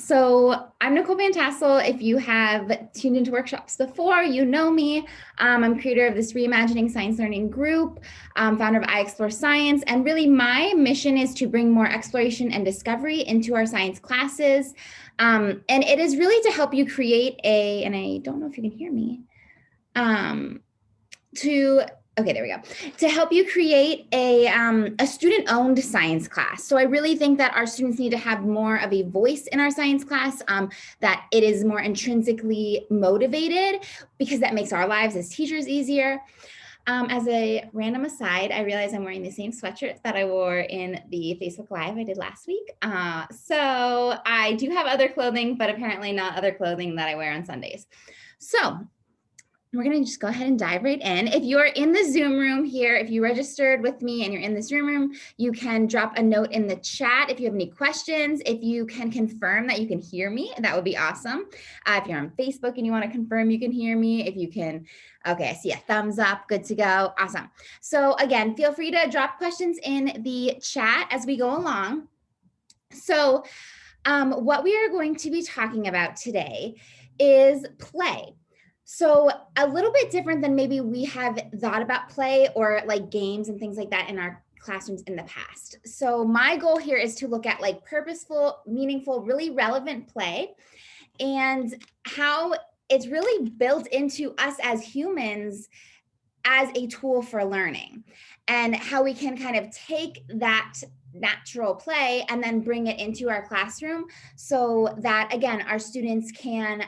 So I'm Nicole Van Tassel. If you have tuned into workshops before, you know me. I'm creator of this Reimagining Science Learning group, founder of I Explore Science, and really my mission is to bring more exploration and discovery into our science classes. And it is really to help you create and I don't know if you can hear me, okay, there we go. To help you create a student-owned science class. So I really think that our students need to have more of a voice in our science class, that it is more intrinsically motivated because that makes our lives as teachers easier. As a random aside, I realize I'm wearing the same sweatshirt that I wore in the Facebook Live I did last week. So I do have other clothing, but apparently not other clothing that I wear on Sundays. So we're going to just go ahead and dive right in. If you're in the Zoom room here, if you registered with me and you're in the Zoom room, you can drop a note in the chat if you have any questions. If you can confirm that you can hear me, that would be awesome. If you're on Facebook and you want to confirm you can hear me, if you can, okay, I see a thumbs up, good to go, awesome. So again, feel free to drop questions in the chat as we go along. So what we are going to be talking about today is play. So a little bit different than maybe we have thought about play or like games and things like that in our classrooms in the past. So my goal here is to look at like purposeful, meaningful, really relevant play and how it's really built into us as humans as a tool for learning, and how we can kind of take that natural play and then bring it into our classroom so that, again, our students can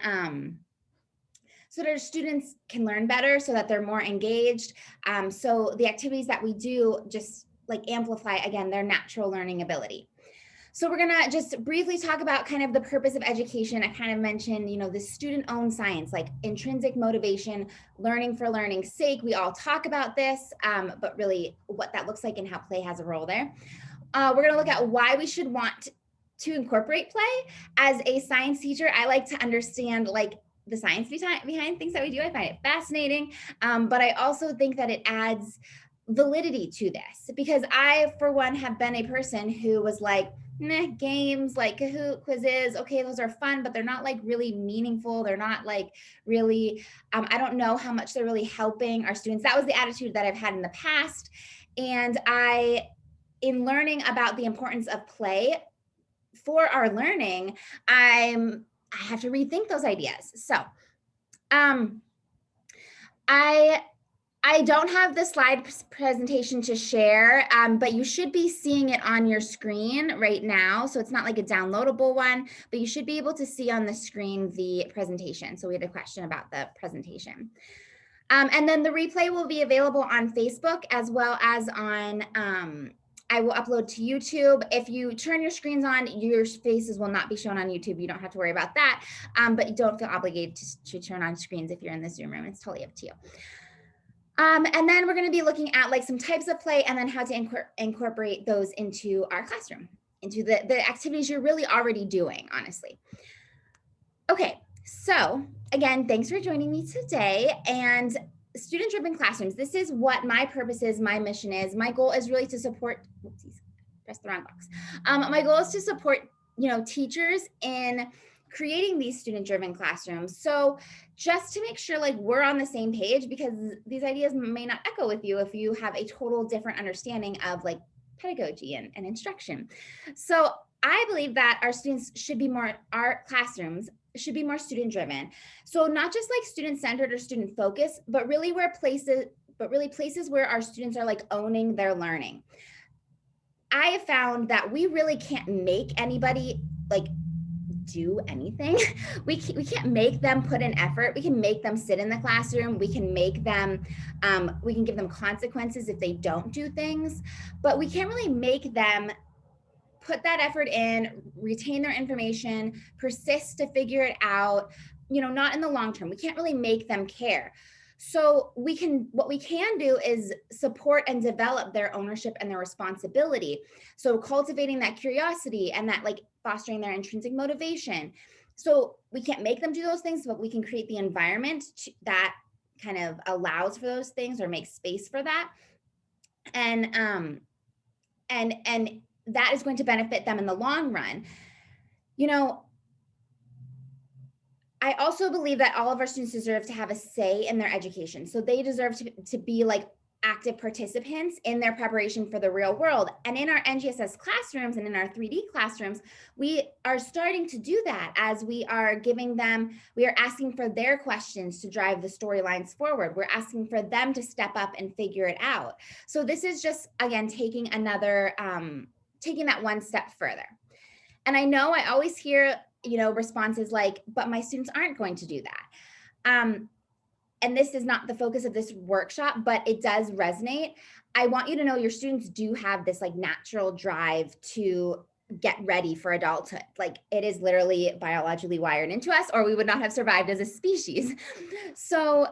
learn better, so that they're more engaged. So the activities that we do just like amplify, again, their natural learning ability. So we're gonna just briefly talk about kind of the purpose of education. I kind of mentioned, the student-owned science, like intrinsic motivation, learning for learning's sake. We all talk about this, but really what that looks like and how play has a role there. We're gonna look at why we should want to incorporate play. As a science teacher, I like to understand like the science behind things that we do. I find it fascinating, but I also think that it adds validity to this, because I, for one, have been a person who was like, meh, games like Kahoot, quizzes, okay, those are fun, but they're not like really meaningful. They're not like really, I don't know how much they're really helping our students. That was the attitude that I've had in the past. And in learning about the importance of play for our learning, I have to rethink those ideas. So I don't have the slide presentation to share, but you should be seeing it on your screen right now. So it's not like a downloadable one, but you should be able to see on the screen the presentation. So we had a question about the presentation. And then the replay will be available on Facebook as well as on, I will upload to YouTube. If you turn your screens on, your faces will not be shown on YouTube. You don't have to worry about that, but you don't feel obligated to turn on screens if you're in the Zoom room. It's totally up to you. And then we're going to be looking at like some types of play and then how to incorporate those into our classroom, into the activities you're really already doing, honestly. Okay, so again, thanks for joining me today. And student-driven classrooms, this is what my purpose is, my mission is. My goal is really to support, whoopsies, pressed the wrong box. My goal is to support, teachers in creating these student-driven classrooms. So just to make sure like we're on the same page, because these ideas may not echo with you if you have a total different understanding of like pedagogy and instruction. So I believe that our classrooms should be more student-driven. So not just like student-centered or student-focused, but really places where our students are like owning their learning. I have found that we really can't make anybody like do anything. We can't make them put in effort. We can make them sit in the classroom. We can make them, we can give them consequences if they don't do things, but we can't really make them put that effort in, retain their information, persist to figure it out, not in the long term. We can't really make them care. So what we can do is support and develop their ownership and their responsibility. So cultivating that curiosity and that like fostering their intrinsic motivation. So we can't make them do those things, but we can create the environment that kind of allows for those things or makes space for that. And that is going to benefit them in the long run. I also believe that all of our students deserve to have a say in their education. So they deserve to be like active participants in their preparation for the real world. And in our NGSS classrooms and in our 3D classrooms, we are starting to do that as we are giving them, we are asking for their questions to drive the storylines forward. We're asking for them to step up and figure it out. So this is just, again, taking that one step further. And I know I always hear, responses like, but my students aren't going to do that. And this is not the focus of this workshop, but it does resonate. I want you to know your students do have this like natural drive to get ready for adulthood. Like it is literally biologically wired into us, or we would not have survived as a species. So,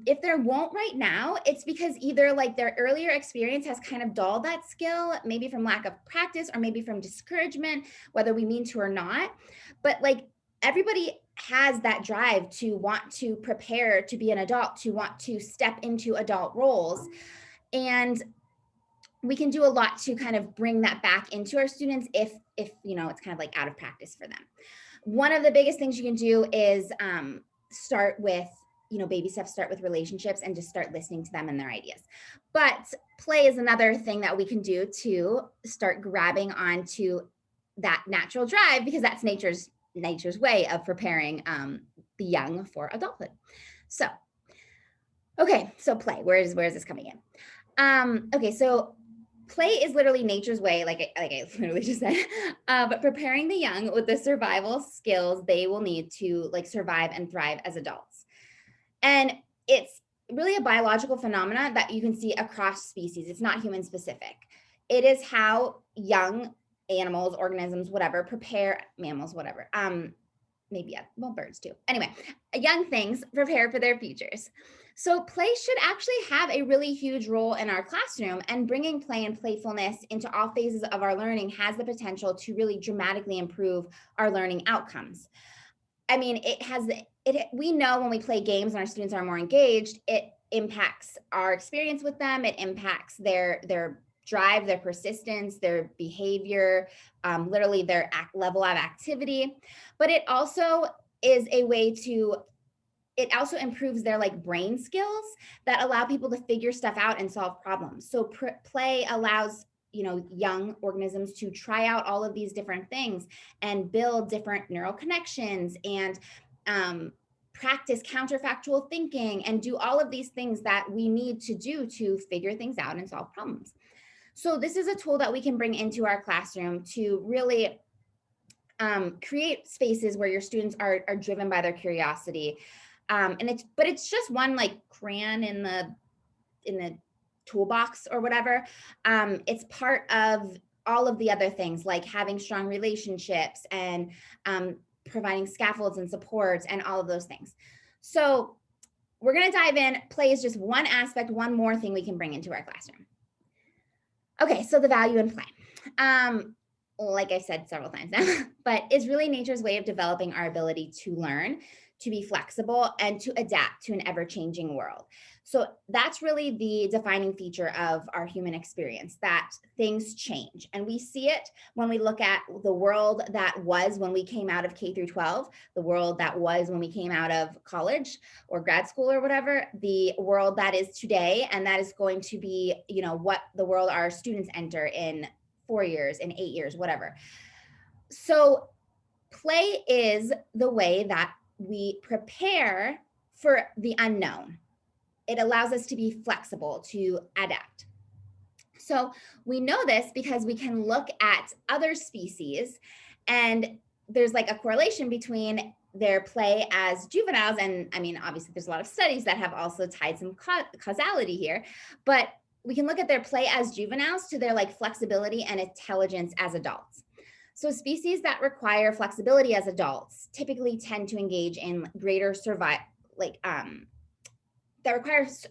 if there won't right now, it's because either like their earlier experience has kind of dulled that skill, maybe from lack of practice or maybe from discouragement, whether we mean to or not. But like everybody has that drive to want to prepare to be an adult, to want to step into adult roles. And we can do a lot to kind of bring that back into our students if it's kind of like out of practice for them. One of the biggest things you can do is start with, baby steps, start with relationships and just start listening to them and their ideas. But play is another thing that we can do to start grabbing onto that natural drive, because that's nature's way of preparing the young for adulthood. So, okay, so play, where is this coming in? Okay, so play is literally nature's way, like I literally just said, but preparing the young with the survival skills they will need to like survive and thrive as adults. And it's really a biological phenomena that you can see across species. It's not human specific. It is how young animals, organisms, whatever, prepare, mammals, whatever, maybe, yeah, well, birds too. Anyway, young things prepare for their futures. So play should actually have a really huge role in our classroom, and bringing play and playfulness into all phases of our learning has the potential to really dramatically improve our learning outcomes. I mean, we know when we play games and our students are more engaged, it impacts our experience with them. It impacts their drive, their persistence, their behavior, literally their level of activity. But it also is a way to, it also improves their like brain skills that allow people to figure stuff out and solve problems. So play allows young organisms to try out all of these different things and build different neural connections and practice counterfactual thinking and do all of these things that we need to do to figure things out and solve problems. So this is a tool that we can bring into our classroom to really create spaces where your students are driven by their curiosity. But it's just one like crayon in the toolbox or whatever. It's part of all of the other things like having strong relationships and providing scaffolds and supports and all of those things. So we're going to dive in. Play is just one aspect, one more thing we can bring into our classroom. Okay, so the value in play. Like I said several times now, but it's really nature's way of developing our ability to learn, to be flexible, and to adapt to an ever-changing world. So that's really the defining feature of our human experience, that things change. And we see it when we look at the world that was when we came out of K through 12, the world that was when we came out of college or grad school or whatever, the world that is today, and that is going to be, what the world our students enter in 4 years, in 8 years, whatever. So play is the way that we prepare for the unknown. It allows us to be flexible, to adapt. So we know this because we can look at other species, and there's like a correlation between their play as juveniles. And I mean, obviously there's a lot of studies that have also tied some causality here, but we can look at their play as juveniles to their like flexibility and intelligence as adults. So species that require flexibility as adults typically tend to engage in greater that requires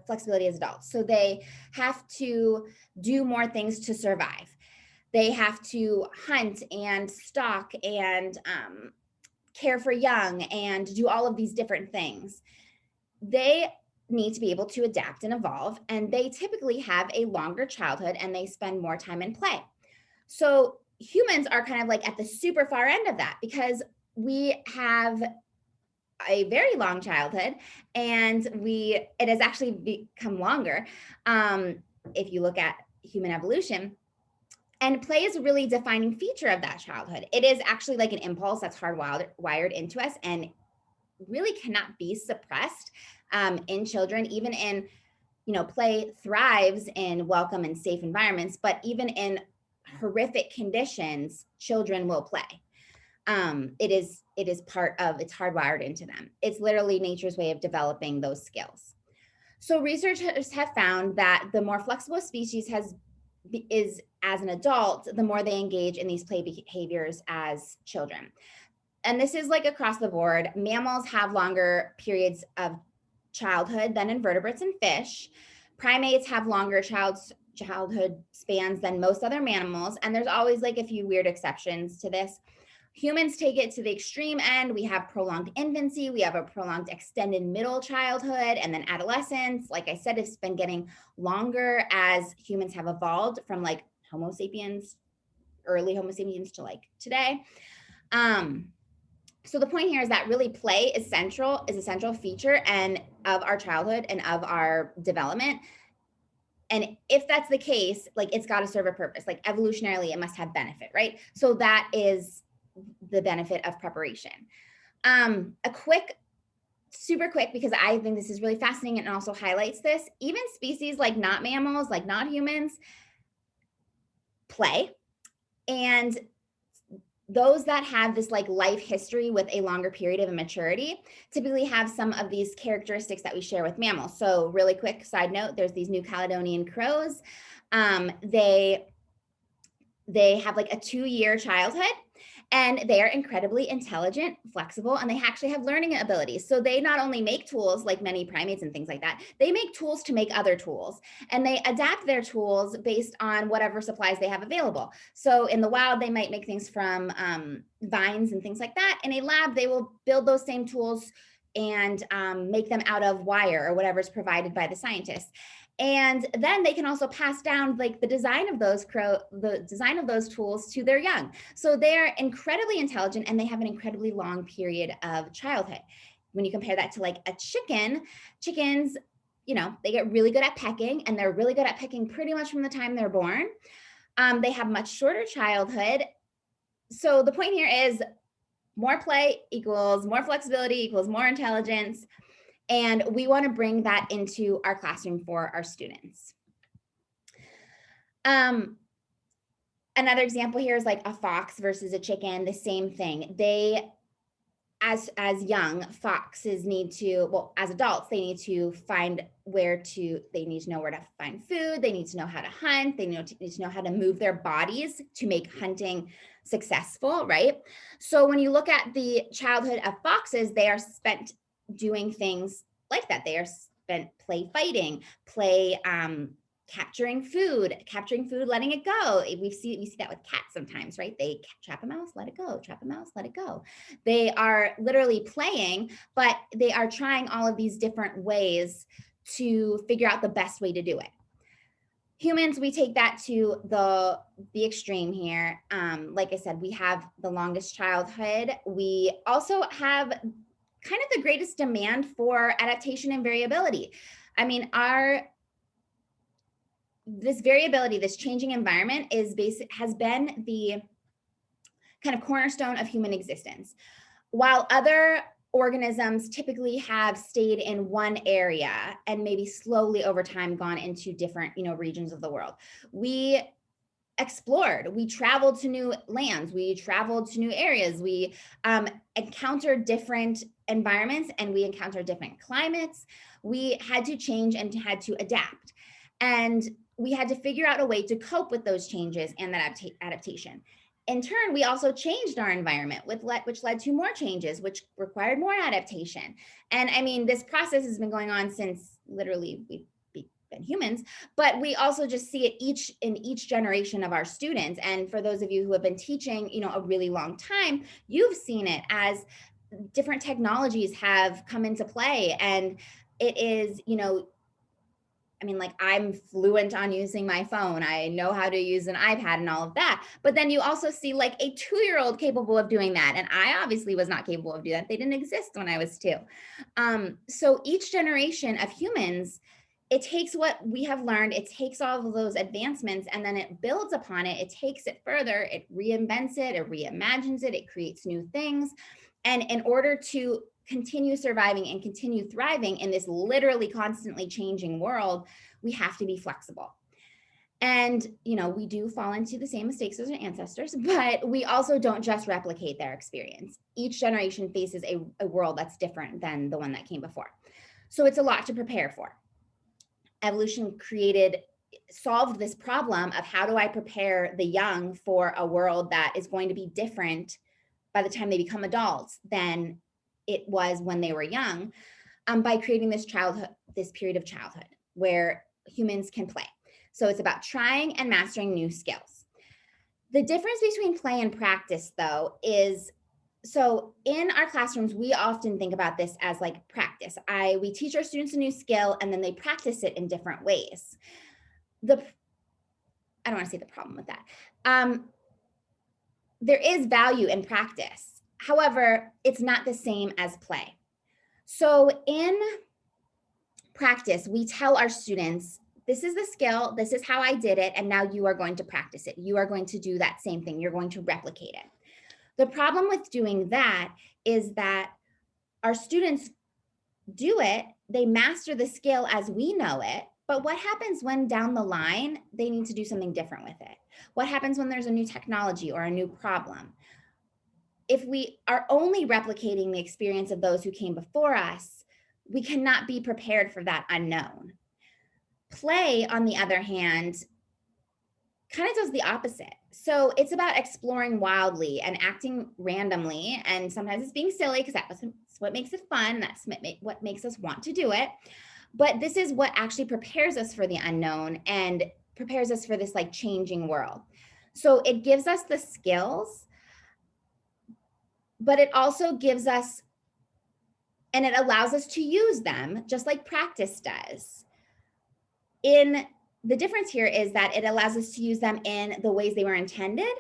flexibility as adults. So they have to do more things to survive. They have to hunt and stalk and care for young and do all of these different things. They need to be able to adapt and evolve, and they typically have a longer childhood and they spend more time in play. So humans are kind of like at the super far end of that, because we have a very long childhood, and it has actually become longer if you look at human evolution. And play is a really defining feature of that childhood. It is actually like an impulse that's hardwired into us and really cannot be suppressed in children. Even in, play thrives in welcome and safe environments, but even in horrific conditions, children will play. It's hardwired into them. It's literally nature's way of developing those skills. So researchers have found that the more flexible a species is as an adult, the more they engage in these play behaviors as children. And this is like across the board. Mammals have longer periods of childhood than invertebrates and fish. Primates have longer childhood spans than most other mammals. And there's always like a few weird exceptions to this. Humans take it to the extreme end. We have prolonged infancy. We have a prolonged extended middle childhood, and then adolescence. Like I said, it's been getting longer as humans have evolved from like Homo sapiens, early Homo sapiens to like today. So the point here is that really play is a central feature of our childhood and of our development. And if that's the case, like it's got to serve a purpose. Like evolutionarily, it must have benefit, right? So that is the benefit of preparation. Super quick, because I think this is really fascinating and also highlights this. Even species like not mammals, like not humans, play. And those that have this like life history with a longer period of immaturity typically have some of these characteristics that we share with mammals. So really quick side note, there's these New Caledonian crows. They have like a 2-year childhood, and they are incredibly intelligent, flexible, and they actually have learning abilities. So they not only make tools like many primates and things like that, they make tools to make other tools, and they adapt their tools based on whatever supplies they have available. So in the wild, they might make things from vines and things like that. In a lab, they will build those same tools and make them out of wire or whatever is provided by the scientists. And then they can also pass down like the design of those tools to their young. So they're incredibly intelligent, and they have an incredibly long period of childhood. When you compare that to like a chickens, they get really good at pecking, and they're really good at pecking pretty much from the time they're born. They have much shorter childhood. So the point here is more play equals more flexibility equals more intelligence. And we want to bring that into our classroom for our students. Another example here is like a fox versus a chicken, the same thing. As young foxes need to, well, as adults, they need to they need to know where to find food. They need to know how to hunt. They need to know how to move their bodies to make hunting successful, right? So when you look at the childhood of foxes, they are spent doing things like that. They are spent play fighting, play capturing food, letting it go. We see that with cats sometimes, right? They trap a mouse, let it go, trap a mouse, let it go. They are literally playing, but they are trying all of these different ways to figure out the best way to do it. Humans, we take that to the extreme here. Like I said, we have the longest childhood. We also have kind of the greatest demand for adaptation and variability. I mean, this variability, this changing environment has been the kind of cornerstone of human existence. While other organisms typically have stayed in one area and maybe slowly over time gone into different, regions of the world, we explored, we traveled to new lands, we traveled to new areas, we encountered different environments, and we encountered different climates. We had to change and had to adapt, and we had to figure out a way to cope with those changes and that adaptation. In turn, we also changed our environment, which led to more changes, which required more adaptation. And I mean, this process has been going on since literally we've been humans, but we also just see it in each generation of our students. And for those of you who have been teaching, a really long time, you've seen it as different technologies have come into play. And it is, I mean, like I'm fluent on using my phone. I know how to use an iPad and all of that. But then you also see like a 2-year-old capable of doing that. And I obviously was not capable of doing that. They didn't exist when I was 2. So each generation of humans, it takes what we have learned, it takes all of those advancements, and then it builds upon it. It takes it further, it reinvents it, it reimagines it, it creates new things. And in order to continue surviving and continue thriving in this literally constantly changing world, we have to be flexible. And, you know, we do fall into the same mistakes as our ancestors, but we also don't just replicate their experience. Each generation faces a world that's different than the one that came before. So it's a lot to prepare for. Evolution solved this problem of how do I prepare the young for a world that is going to be different by the time they become adults than it was when they were young, by creating this period of childhood where humans can play. So it's about trying and mastering new skills. The difference between play and practice, though, is so in our classrooms, we often think about this as like practice. We teach our students a new skill and then they practice it in different ways. I don't want to say the problem with that. There is value in practice. However, it's not the same as play. So in practice, we tell our students, this is the skill, this is how I did it, and now you are going to practice it. You are going to do that same thing. You're going to replicate it. The problem with doing that is that our students do it, they master the skill as we know it, but what happens when down the line, they need to do something different with it? What happens when there's a new technology or a new problem? If we are only replicating the experience of those who came before us, we cannot be prepared for that unknown. Play, on the other hand, kind of does the opposite. So it's about exploring wildly and acting randomly. And sometimes it's being silly because that's what makes it fun. That's what makes us want to do it. But this is what actually prepares us for the unknown and prepares us for this like changing world. So it gives us the skills, but it also gives us, and it allows us to use them just like practice does. The difference here is that it allows us to use them in the ways they were intended,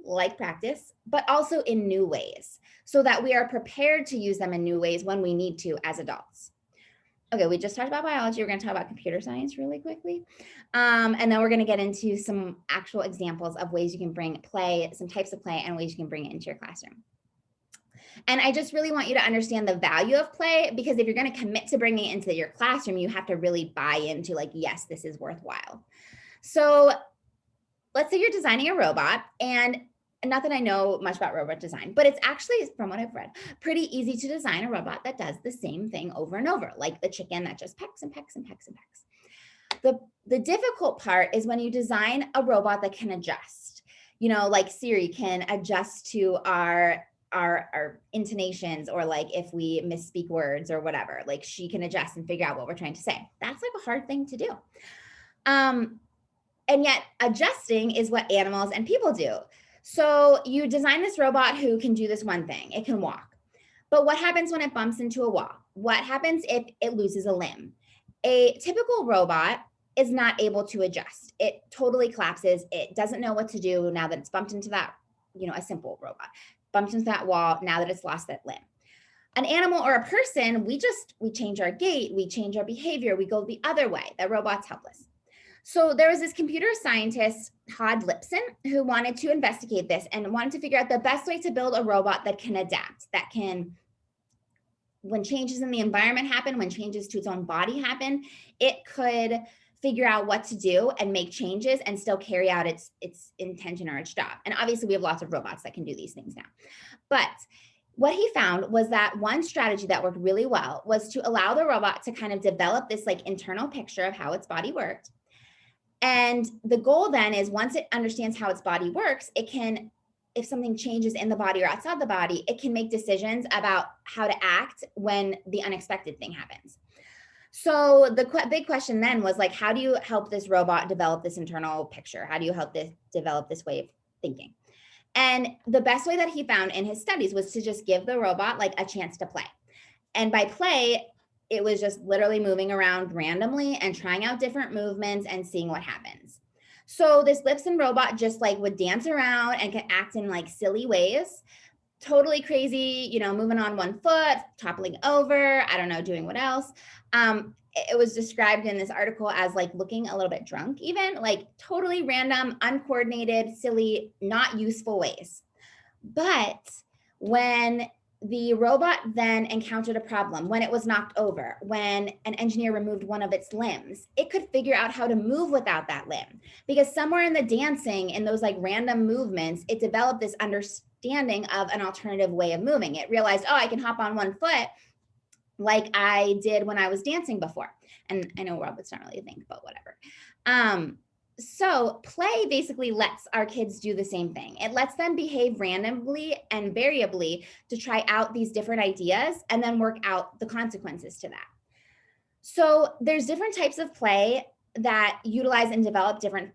like practice, but also in new ways, so that we are prepared to use them in new ways when we need to as adults. Okay, we just talked about biology. We're going to talk about computer science really quickly. And then we're going to get into some actual examples of ways you can bring play, some types of play, and ways you can bring it into your classroom. And I just really want you to understand the value of play, because if you're going to commit to bringing it into your classroom, you have to really buy into like, yes, this is worthwhile. So let's say you're designing a robot, and not that I know much about robot design, but it's actually, from what I've read, pretty easy to design a robot that does the same thing over and over, like the chicken that just pecks and pecks and pecks and pecks. The difficult part is when you design a robot that can adjust, you know, like Siri can adjust to our intonations, or like if we misspeak words or whatever, like she can adjust and figure out what we're trying to say. That's like a hard thing to do. And yet adjusting is what animals and people do. So you design this robot who can do this one thing, it can walk. But what happens when it bumps into a wall? What happens if it loses a limb? A typical robot is not able to adjust. It totally collapses. It doesn't know what to do now that it's bumped into that, you know, a simple robot, bumped into that wall now that it's lost that limb. An animal or a person, we change our gait, we change our behavior, we go the other way. The robot's helpless. So there was this computer scientist, Todd Lipson, who wanted to investigate this and wanted to figure out the best way to build a robot that can adapt, that can, when changes in the environment happen, when changes to its own body happen, it could figure out what to do and make changes and still carry out its intention or its job. And obviously we have lots of robots that can do these things now. But what he found was that one strategy that worked really well was to allow the robot to kind of develop this like internal picture of how its body worked. And the goal then is, once it understands how its body works, it can, if something changes in the body or outside the body, it can make decisions about how to act when the unexpected thing happens. So the big question then was like, how do you help this robot develop this internal picture? How do you help this develop this way of thinking? And the best way that he found in his studies was to just give the robot like a chance to play. And by play, it was just literally moving around randomly and trying out different movements and seeing what happens. So this Lipson robot just like would dance around and could act in like silly ways, totally crazy, you know, moving on one foot, toppling over, I don't know, doing what else. It was described in this article as like looking a little bit drunk, even like totally random, uncoordinated, silly, not useful ways. But when the robot then encountered a problem, when it was knocked over, when an engineer removed one of its limbs, it could figure out how to move without that limb. Because somewhere in the dancing, in those like random movements, it developed this understanding of an alternative way of moving. It realized, oh, I can hop on one foot like I did when I was dancing before. And I know robots don't really think, but whatever. So play basically lets our kids do the same thing. It lets them behave randomly and variably to try out these different ideas and then work out the consequences to that. So there's different types of play that utilize and develop different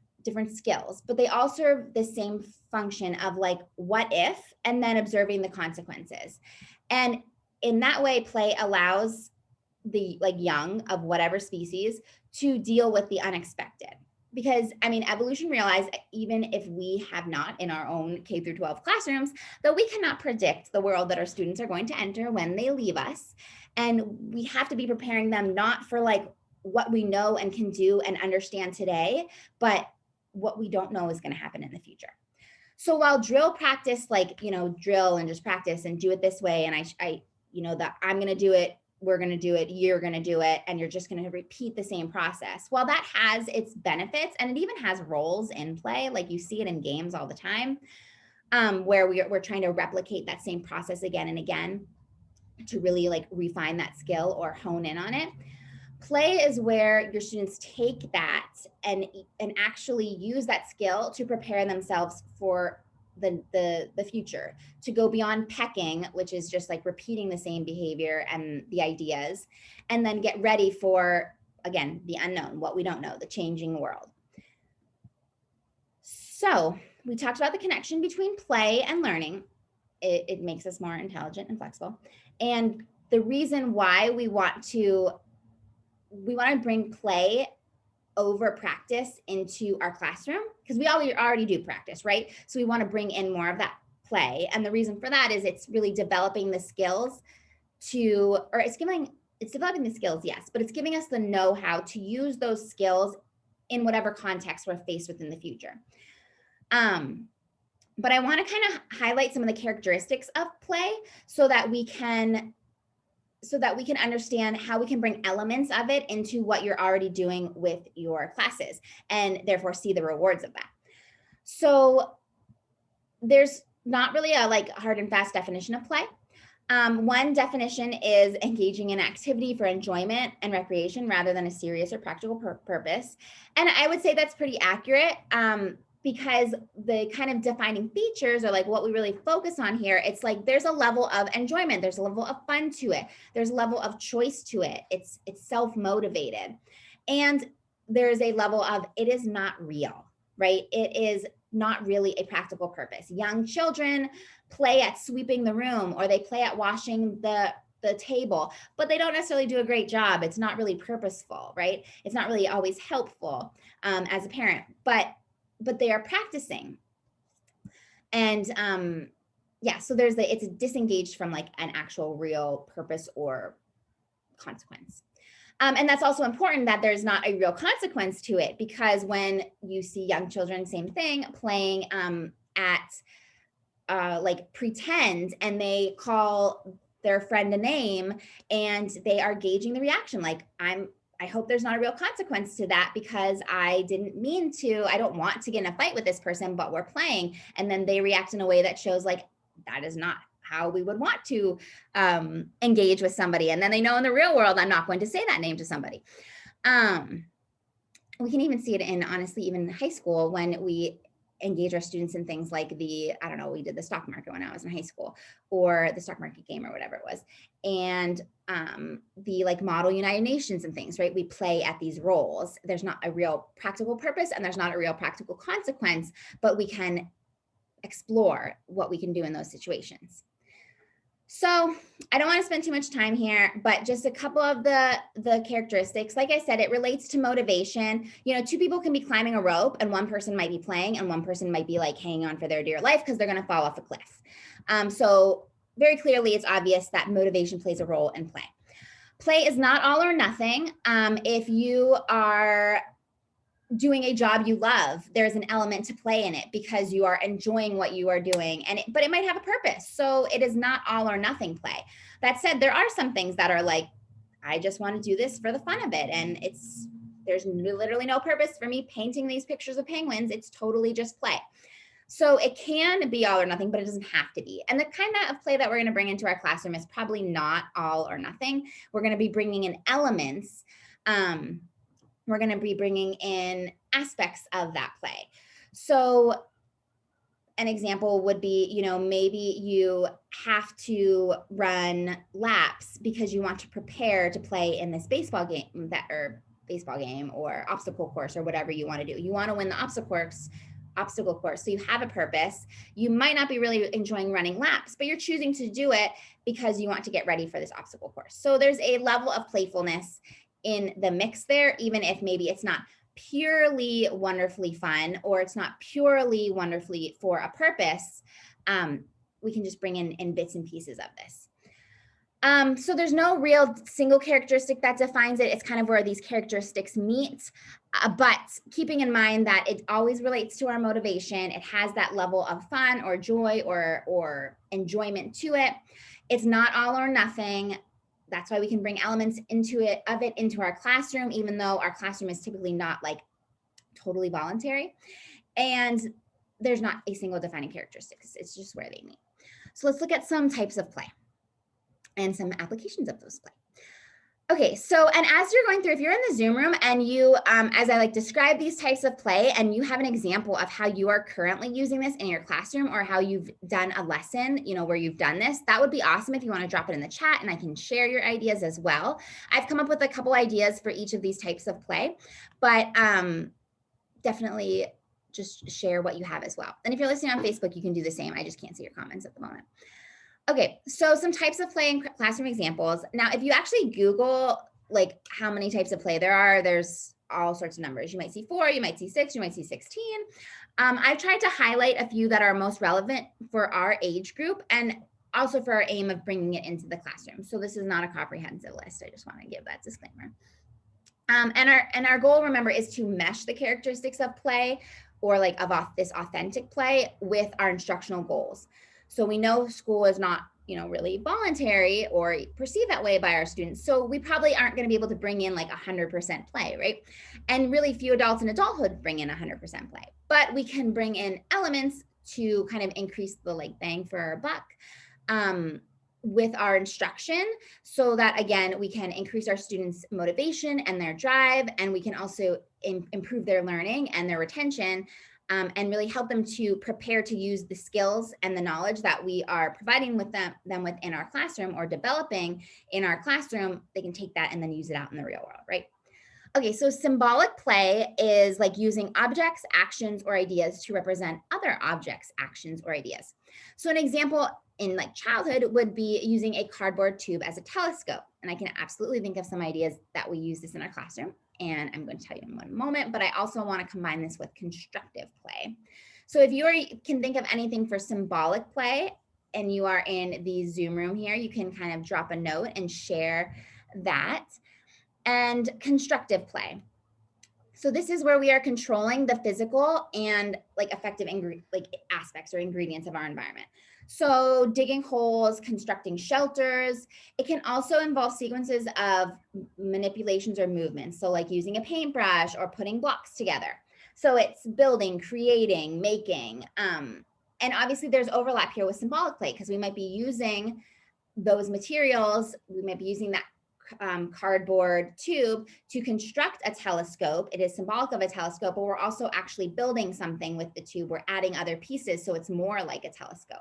skills, but they all serve the same function of like, what if, and then observing the consequences. And in that way, play allows the like young of whatever species to deal with the unexpected. Because I mean, evolution realized, even if we have not in our own K through 12 classrooms, that we cannot predict the world that our students are going to enter when they leave us. And we have to be preparing them not for like what we know and can do and understand today, but what we don't know is going to happen in the future. So while drill practice, like, you know, drill and just practice and do it this way, and I you know, that I'm going to do it, we're going to do it, you're going to do it, and you're just going to repeat the same process. While that has its benefits, and it even has roles in play, like you see it in games all the time, where we're trying to replicate that same process again and again to really like refine that skill or hone in on it. Play is where your students take that and actually use that skill to prepare themselves for the future, to go beyond pecking, which is just like repeating the same behavior and the ideas, and then get ready for, again, the unknown, what we don't know, the changing world. So we talked about the connection between play and learning. It makes us more intelligent and flexible. And the reason why we want to bring play over practice into our classroom, because we already do practice, right? So we want to bring in more of that play. And the reason for that is it's really developing the skills it's developing the skills, yes, but it's giving us the know-how to use those skills in whatever context we're faced with in the future. But I want to kind of highlight some of the characteristics of play so that we can understand how we can bring elements of it into what you're already doing with your classes and therefore see the rewards of that. So there's not really a like hard and fast definition of play. One definition is engaging in activity for enjoyment and recreation rather than a serious or practical purpose. And I would say that's pretty accurate. Because the kind of defining features are like what we really focus on here. It's like there's a level of enjoyment, there's a level of fun to it, there's a level of choice to it. It's self-motivated, and there's a level of it is not real, right? It is not really a practical purpose. Young children play at sweeping the room, or they play at washing the table, but they don't necessarily do a great job. It's not really purposeful, right? It's not really always helpful as a parent, but they are practicing. And yeah, so it's disengaged from like an actual real purpose or consequence. And that's also important that there's not a real consequence to it, because when you see young children, same thing, playing at like pretend, and they call their friend a name and they are gauging the reaction, like I hope there's not a real consequence to that because I didn't mean to, I don't want to get in a fight with this person, but we're playing. And then they react in a way that shows like, that is not how we would want to engage with somebody. And then they know in the real world, I'm not going to say that name to somebody. We can even see it in, honestly, even high school when we engage our students in things like we did the stock market when I was in high school, or the stock market game or whatever it was. And the like model United Nations and things, right? We play at these roles. There's not a real practical purpose and there's not a real practical consequence, but we can explore what we can do in those situations. So I don't want to spend too much time here, but just a couple of the characteristics. Like I said, it relates to motivation. You know, two people can be climbing a rope and one person might be playing and one person might be like hanging on for their dear life because they're going to fall off a cliff. So very clearly, it's obvious that motivation plays a role in play. Play is not all or nothing. If you are doing a job you love, there's an element to play in it because you are enjoying what you are doing, but it might have a purpose. So it is not all or nothing play. That said, there are some things that are like, I just want to do this for the fun of it. And there's literally no purpose for me painting these pictures of penguins. It's totally just play. So it can be all or nothing, but it doesn't have to be. And the kind of play that we're going to bring into our classroom is probably not all or nothing. We're going to be bringing in elements. We're going to be bringing in aspects of that play. So an example would be, you know, maybe you have to run laps because you want to prepare to play in this baseball game or obstacle course or whatever you want to do. You want to win the obstacle course. So you have a purpose. You might not be really enjoying running laps, but you're choosing to do it because you want to get ready for this obstacle course. So there's a level of playfulness in the mix there, even if maybe it's not purely wonderfully fun or it's not purely wonderfully for a purpose. We can just bring in bits and pieces of this. So there's no real single characteristic that defines it. It's kind of where these characteristics meet, but keeping in mind that it always relates to our motivation. It has that level of fun or joy or enjoyment to it. It's not all or nothing. That's why we can bring elements into our classroom, even though our classroom is typically not like totally voluntary. And there's not a single defining characteristic. It's just where they meet. So let's look at some types of play and some applications of those play. Okay, so, and as you're going through, if you're in the Zoom room and you, as I like describe these types of play and you have an example of how you are currently using this in your classroom or how you've done a lesson, you know, where you've done this, that would be awesome if you want to drop it in the chat and I can share your ideas as well. I've come up with a couple ideas for each of these types of play, but definitely just share what you have as well. And if you're listening on Facebook, you can do the same. I just can't see your comments at the moment. Okay, so some types of play and classroom examples. Now, if you actually Google like how many types of play there are, there's all sorts of numbers. You might see 4, you might see 6, you might see 16. I've tried to highlight a few that are most relevant for our age group and also for our aim of bringing it into the classroom. So this is not a comprehensive list. I just want to give that disclaimer. And our goal, remember, is to mesh the characteristics of play or like of this authentic play with our instructional goals. So we know school is not, you know, really voluntary or perceived that way by our students. So we probably aren't going to be able to bring in like 100% play, right? And really few adults in adulthood bring in 100% play, but we can bring in elements to kind of increase the like bang for our buck with our instruction so that, again, we can increase our students' motivation and their drive, and we can also improve their learning and their retention. And really help them to prepare to use the skills and the knowledge that we are providing with them within our classroom or developing in our classroom. They can take that and then use it out in the real world, right? Okay, so symbolic play is like using objects, actions, or ideas to represent other objects, actions, or ideas. So an example in like childhood would be using a cardboard tube as a telescope. And I can absolutely think of some ideas that we use this in our classroom. And I'm going to tell you in one moment, but I also want to combine this with constructive play. So if you can think of anything for symbolic play and you are in the Zoom room here, you can kind of drop a note and share that. And constructive play. So this is where we are controlling the physical and like effective aspects or ingredients of our environment. So digging holes, constructing shelters. It can also involve sequences of manipulations or movements. So like using a paintbrush or putting blocks together. So it's building, creating, making. And obviously there's overlap here with symbolic play because we might be using those materials. We might be using that cardboard tube to construct a telescope. It is symbolic of a telescope, but we're also actually building something with the tube. We're adding other pieces, so it's more like a telescope.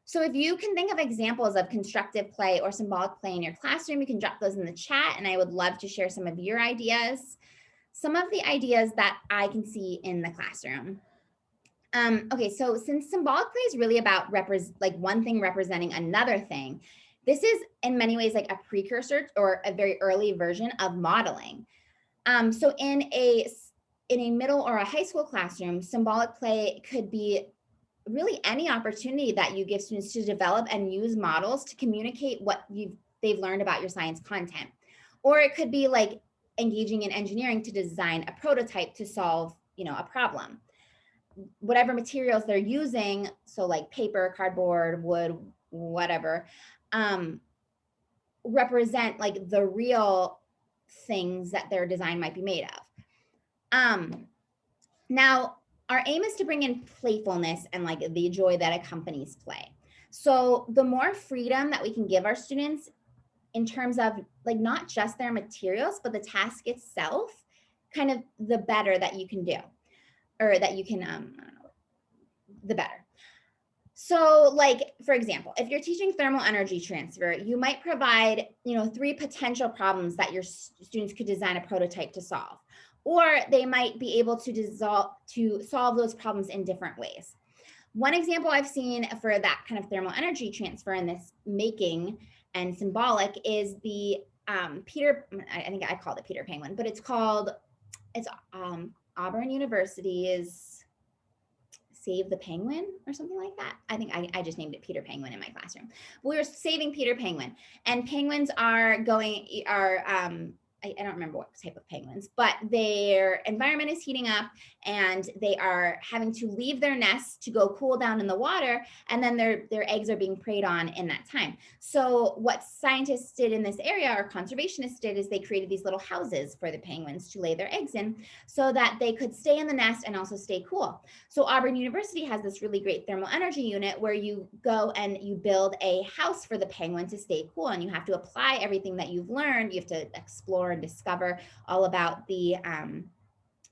So if you can think of examples of constructive play or symbolic play in your classroom, you can drop those in the chat, and I would love to share some of your ideas. Some of the ideas that I can see in the classroom. Okay, so since symbolic play is really about like one thing representing another thing, this is in many ways like a precursor or a very early version of modeling. So in a middle or a high school classroom, symbolic play could be really any opportunity that you give students to develop and use models to communicate what they've learned about your science content. Or it could be like engaging in engineering to design a prototype to solve, a problem. Whatever materials they're using, so like paper, cardboard, wood, whatever, represent like the real things that their design might be made of. Now, our aim is to bring in playfulness and like the joy that accompanies play. So the more freedom that we can give our students in terms of like not just their materials, but the task itself, kind of the better that you can do, or that you can, the better. So like, for example, if you're teaching thermal energy transfer, you might provide, 3 potential problems that your students could design a prototype to solve. Or they might be able to solve those problems in different ways. One example I've seen for that kind of thermal energy transfer in this making and symbolic is the I think I called it Peter Penguin, but it's Auburn University's Save the Penguin or something like that. I think I just named it Peter Penguin in my classroom. We were saving Peter Penguin, and penguins are I don't remember what type of penguins, but their environment is heating up and they are having to leave their nests to go cool down in the water, and then their eggs are being preyed on in that time. So what scientists did in this area, or conservationists did, is they created these little houses for the penguins to lay their eggs in so that they could stay in the nest and also stay cool. So Auburn University has this really great thermal energy unit where you go and you build a house for the penguin to stay cool, and you have to apply everything that you've learned. You have to explore and discover all about the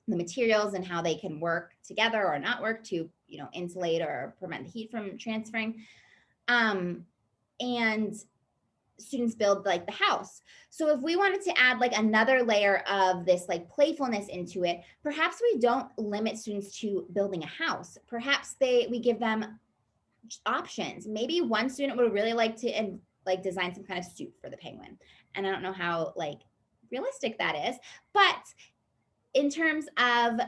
materials and how they can work together or not work to, insulate or prevent the heat from transferring. And students build like the house. So if we wanted to add like another layer of this like playfulness into it, perhaps we don't limit students to building a house. Perhaps we give them options. Maybe one student would really like to design some kind of suit for the penguin. And I don't know how like realistic that is, but in terms of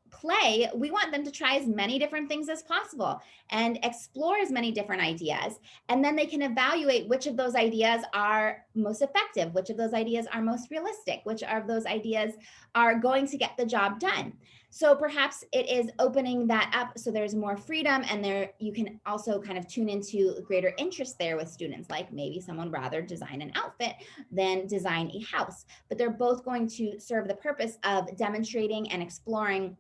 play, we want them to try as many different things as possible and explore as many different ideas. And then they can evaluate which of those ideas are most effective, which of those ideas are most realistic, which of those ideas are going to get the job done. So perhaps it is opening that up so there's more freedom, and you can also kind of tune into greater interest there with students. Like maybe someone would rather design an outfit than design a house, but they're both going to serve the purpose of demonstrating and exploring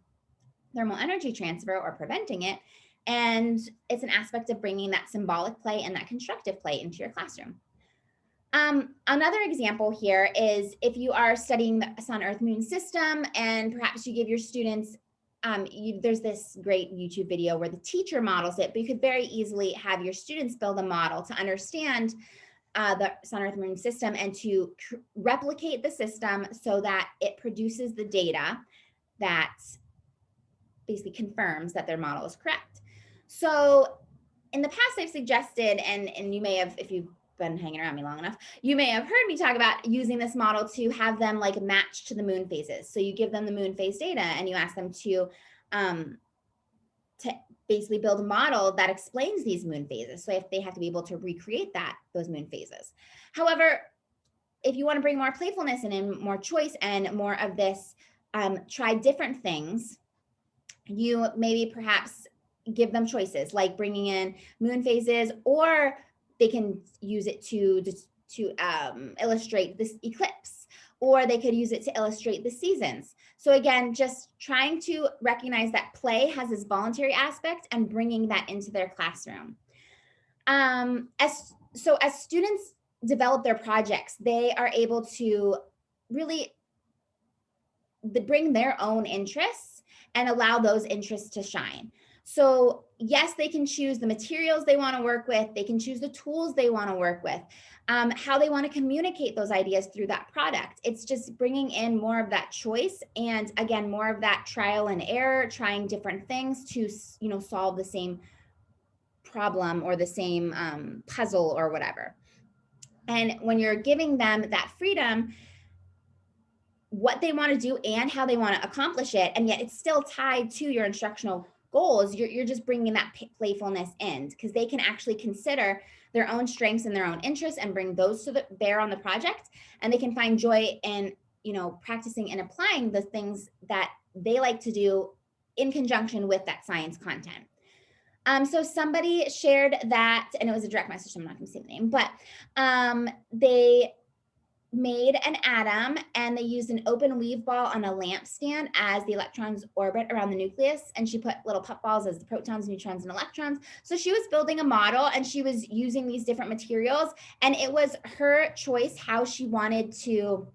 thermal energy transfer or preventing it. And it's an aspect of bringing that symbolic play and that constructive play into your classroom. Another example here is if you are studying the sun, earth, moon system, and perhaps you give your students, there's this great YouTube video where the teacher models it, but you could very easily have your students build a model to understand the sun, earth, moon system and to replicate the system so that it produces the data that basically confirms that their model is correct. So in the past, I've suggested, and you may have, if you've been hanging around me long enough, you may have heard me talk about using this model to have them like match to the moon phases. So you give them the moon phase data and you ask them to basically build a model that explains these moon phases. So if they have to be able to recreate those moon phases. However, if you want to bring more playfulness and more choice and more of this, try different things, you maybe perhaps give them choices like bringing in moon phases, or they can use it to illustrate this eclipse, or they could use it to illustrate the seasons. So again, just trying to recognize that play has this voluntary aspect and bringing that into their classroom. As students develop their projects, they are able to really bring their own interests and allow those interests to shine. So, yes, they can choose the materials they want to work with. They can choose the tools they want to work with, how they want to communicate those ideas through that product. It's just bringing in more of that choice. And again, more of that trial and error, trying different things to, solve the same problem or the same puzzle or whatever. And when you're giving them that freedom, what they want to do and how they want to accomplish it, and yet it's still tied to your instructional goals, you're just bringing that playfulness in, because they can actually consider their own strengths and their own interests and bring those to bear on the project, and they can find joy in practicing and applying the things that they like to do in conjunction with that science content. So somebody shared that, and it was a direct message, so I'm not going to say the name, but they made an atom and they used an open weave ball on a lampstand as the electrons orbit around the nucleus, and she put little puff balls as the protons, neutrons, and electrons. So she was building a model and she was using these different materials, and it was her choice how she wanted to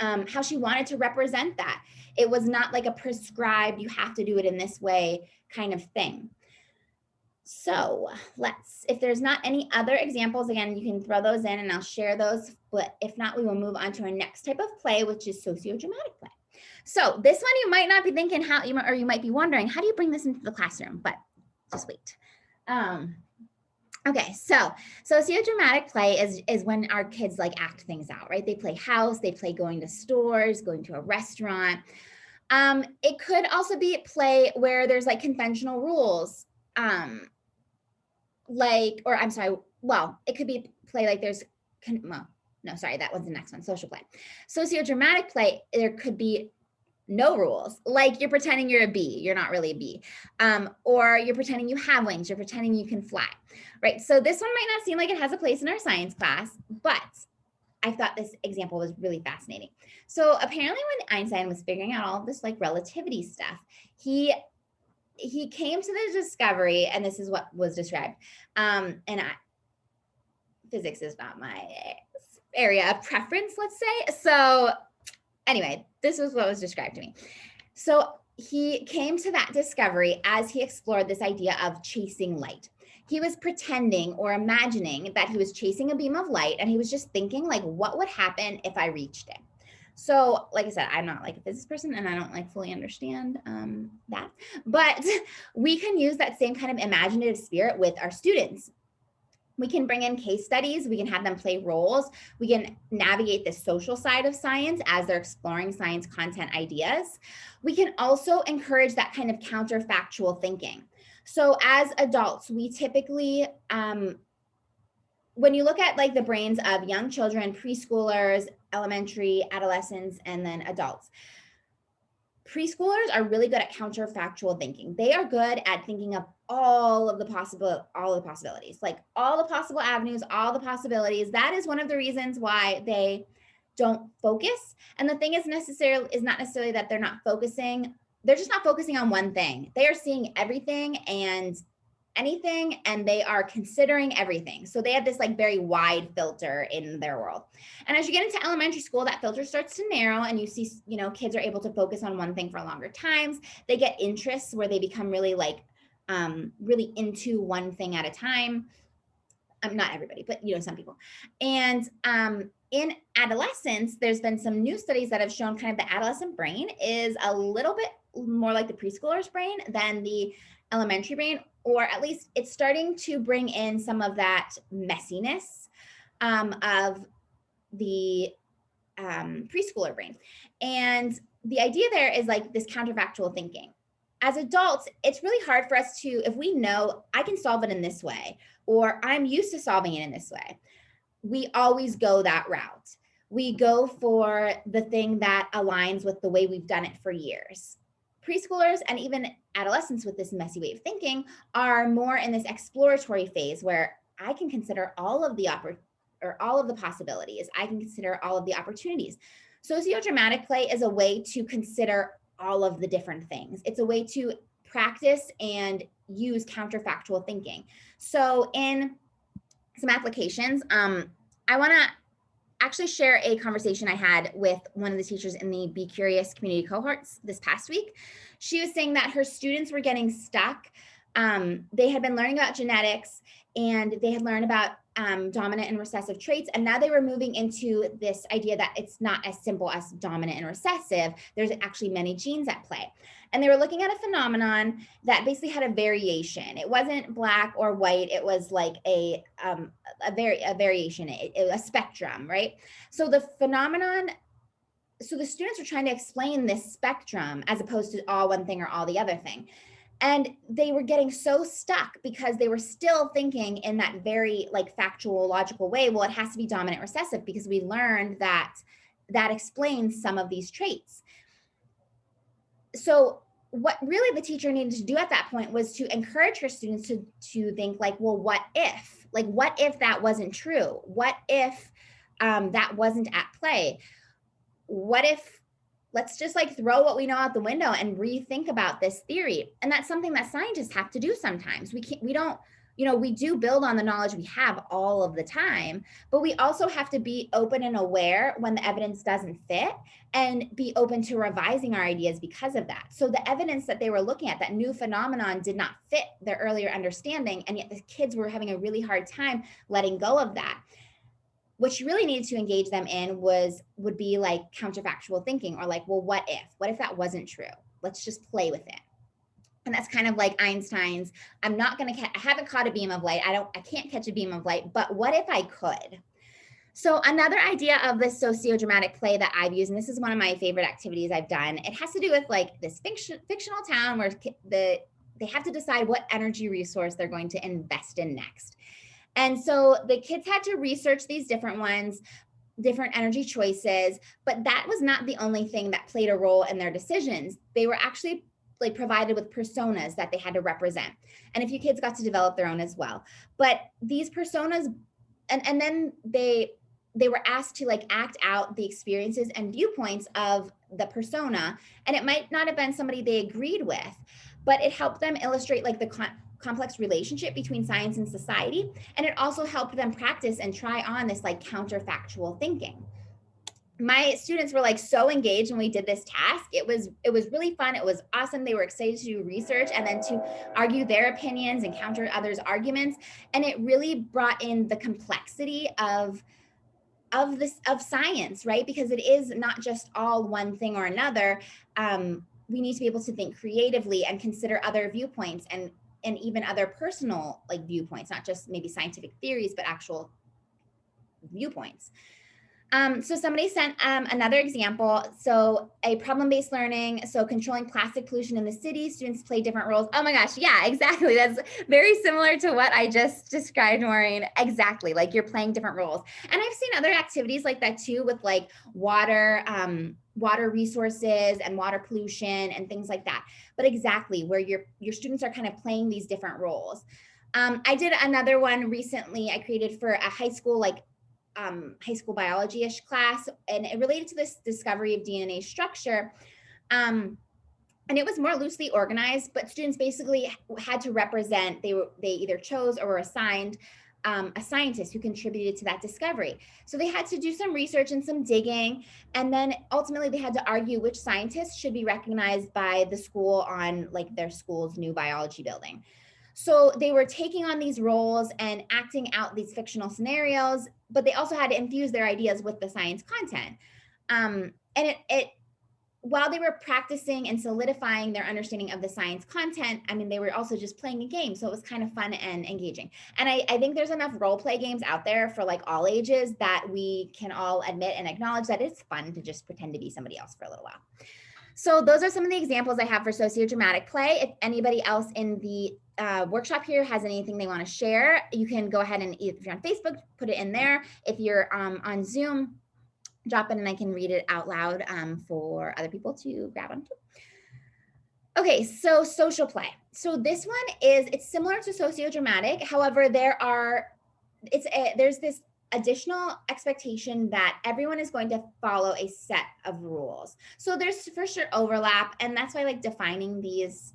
represent that. It was not like a prescribed, you have to do it in this way kind of thing. So if there's not any other examples, again, you can throw those in and I'll share those. But if not, we will move on to our next type of play, which is sociodramatic play. So this one, you might not be thinking or you might be wondering, how do you bring this into the classroom? But just wait. Okay, so sociodramatic play is when our kids act things out, right? They play house, they play going to stores, going to a restaurant. It could also be play where there's conventional rules. It could be play that was the next one, social play. Sociodramatic play, there could be no rules, like you're pretending you're a bee, you're not really a bee, or you're pretending you have wings, you're pretending you can fly, right? So this one might not seem like it has a place in our science class, but I thought this example was really fascinating. So apparently when Einstein was figuring out all this relativity stuff, he came to the discovery, and this is what was described. Physics is not my area of preference, let's say. So anyway, this was what was described to me. So he came to that discovery as he explored this idea of chasing light. He was pretending or imagining that he was chasing a beam of light, and he was just thinking what would happen if I reached it? So like I said, I'm not a physics person and I don't fully understand that, but we can use that same kind of imaginative spirit with our students. We can bring in case studies, we can have them play roles, we can navigate the social side of science as they're exploring science content ideas. We can also encourage that kind of counterfactual thinking. So as adults, we typically, when you look at the brains of young children, preschoolers, elementary, adolescents, and then adults, preschoolers are really good at counterfactual thinking. They are good at thinking of all of the possibilities, all the possible avenues, all the possibilities. That is one of the reasons why they don't focus. And the thing is not necessarily that they're not focusing. They're just not focusing on one thing. They are seeing everything and anything, and they are considering everything. So they have this very wide filter in their world. And as you get into elementary school, that filter starts to narrow, and you see, kids are able to focus on one thing for longer times. They get interests where they become really really into one thing at a time. Not everybody, but some people. And in adolescence, there's been some new studies that have shown kind of the adolescent brain is a little bit more like the preschooler's brain than the elementary brain, or at least it's starting to bring in some of that messiness of the preschooler brain. And the idea there is this counterfactual thinking. As adults, it's really hard for us to, if we know I can solve it in this way, or I'm used to solving it in this way, we always go that route. We go for the thing that aligns with the way we've done it for years. Preschoolers and even adolescents with this messy way of thinking are more in this exploratory phase where I can consider all of the possibilities. I can consider all of the opportunities. Sociodramatic play is a way to consider all of the different things. It's a way to practice and use counterfactual thinking. So in some applications, I want to actually share a conversation I had with one of the teachers in the Be Curious community cohorts this past week. She was saying that her students were getting stuck They had been learning about genetics, and they had learned about dominant and recessive traits. And now they were moving into this idea that it's not as simple as dominant and recessive. There's actually many genes at play. And they were looking at a phenomenon that basically had a variation. It wasn't black or white. It was like a variation, a spectrum, right? So the phenomenon, so the students were trying to explain this spectrum as opposed to all one thing or all the other thing. And they were getting so stuck because they were still thinking in that very like factual, logical way. Well, it has to be dominant recessive because we learned that that explains some of these traits. So what really the teacher needed to do at that point was to encourage her students to think like, well, what if? Like, what if that wasn't true? What if that wasn't at play? What if, let's just like throw what we know out the window and rethink about this theory. And that's something that scientists have to do sometimes. We don't, we do build on the knowledge we have all of the time, but we also have to be open and aware when the evidence doesn't fit and be open to revising our ideas because of that. So the evidence that they were looking at, that new phenomenon, did not fit their earlier understanding. And yet the kids were having a really hard time letting go of that. What you really needed to engage them in would be like counterfactual thinking, or like, well, what if that wasn't true? Let's just play with it. And that's kind of like Einstein's, I haven't caught a beam of light. I can't catch a beam of light, but what if I could? So another idea of this sociodramatic play that I've used, and this is one of my favorite activities I've done, it has to do with like this fictional town where they have to decide what energy resource they're going to invest in next. And so the kids had to research these different ones, different energy choices, but that was not the only thing that played a role in their decisions. They were actually like provided with personas that they had to represent. And a few kids got to develop their own as well. But these personas, and then they were asked to like act out the experiences and viewpoints of the persona. And it might not have been somebody they agreed with, but it helped them illustrate like the complex relationship between science and society. And it also helped them practice and try on this like counterfactual thinking. My students were like so engaged when we did this task. It was really fun. It was awesome. They were excited to do research and then to argue their opinions and counter others' arguments. And it really brought in the complexity of science, right? Because it is not just all one thing or another. We need to be able to think creatively and consider other viewpoints and even other personal like viewpoints, not just maybe scientific theories, but actual viewpoints. So somebody sent another example. So a problem-based learning, so controlling plastic pollution in the city, students play different roles. Oh my gosh, yeah, exactly. That's very similar to what I just described, Maureen. Exactly, like you're playing different roles. And I've seen other activities like that too, with like water resources and water pollution and things like that. But exactly, where your students are kind of playing these different roles. I did another one recently I created for a high school, like high school biology-ish class, and it related to this discovery of DNA structure. And it was more loosely organized, but students basically had to represent, they either chose or were assigned a scientist who contributed to that discovery. So they had to do some research and some digging, and then ultimately they had to argue which scientists should be recognized by the school on like their school's new biology building. So they were taking on these roles and acting out these fictional scenarios, but they also had to infuse their ideas with the science content. And it while they were practicing and solidifying their understanding of the science content, I mean, they were also just playing a game. So it was kind of fun and engaging. And I think there's enough role play games out there for like all ages that we can all admit and acknowledge that it's fun to just pretend to be somebody else for a little while. So those are some of the examples I have for sociodramatic play. If anybody else in the workshop here has anything they want to share, you can go ahead and, if you're on Facebook, put it in there. If you're on Zoom, drop it and I can read it out loud for other people to grab onto. Okay, so social play. So this one it's similar to sociodramatic. However, there's this additional expectation that everyone is going to follow a set of rules. So there's for sure overlap, and that's why like defining these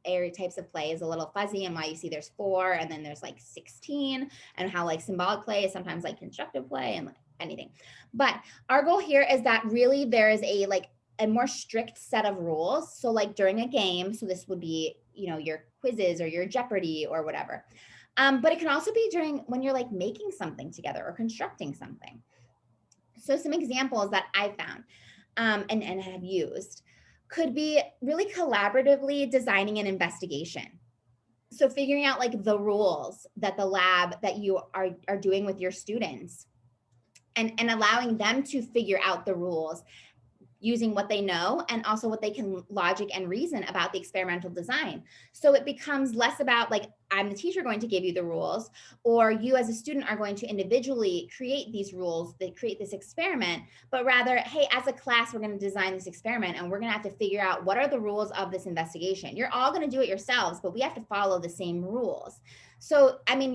area types of play is a little fuzzy, and why you see there's 4 and then there's like 16, and how like symbolic play is sometimes like constructive play and like anything. But our goal here is that really there is a more strict set of rules. So like during a game, so this would be your quizzes or your Jeopardy or whatever. But it can also be during when you're like making something together or constructing something. So some examples that I found and have used could be really collaboratively designing an investigation. So figuring out like the rules that the lab that you are doing with your students and allowing them to figure out the rules using what they know and also what they can logic and reason about the experimental design. So it becomes less about like, I'm the teacher going to give you the rules, or you as a student are going to individually create these rules, that create this experiment, but rather, hey, as a class, we're going to design this experiment and we're going to have to figure out what are the rules of this investigation. You're all going to do it yourselves, but we have to follow the same rules. So, I mean,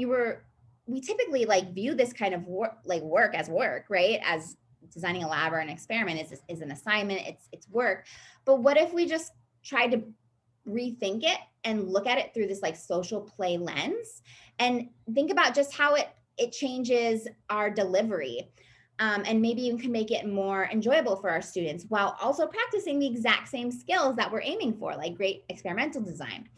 we typically like view this kind of work as work, right? As designing a lab or an experiment is an assignment, it's work. But what if we just tried to rethink it and look at it through this like social play lens and think about just how it changes our delivery, and maybe even can make it more enjoyable for our students while also practicing the exact same skills that we're aiming for, like great experimental design.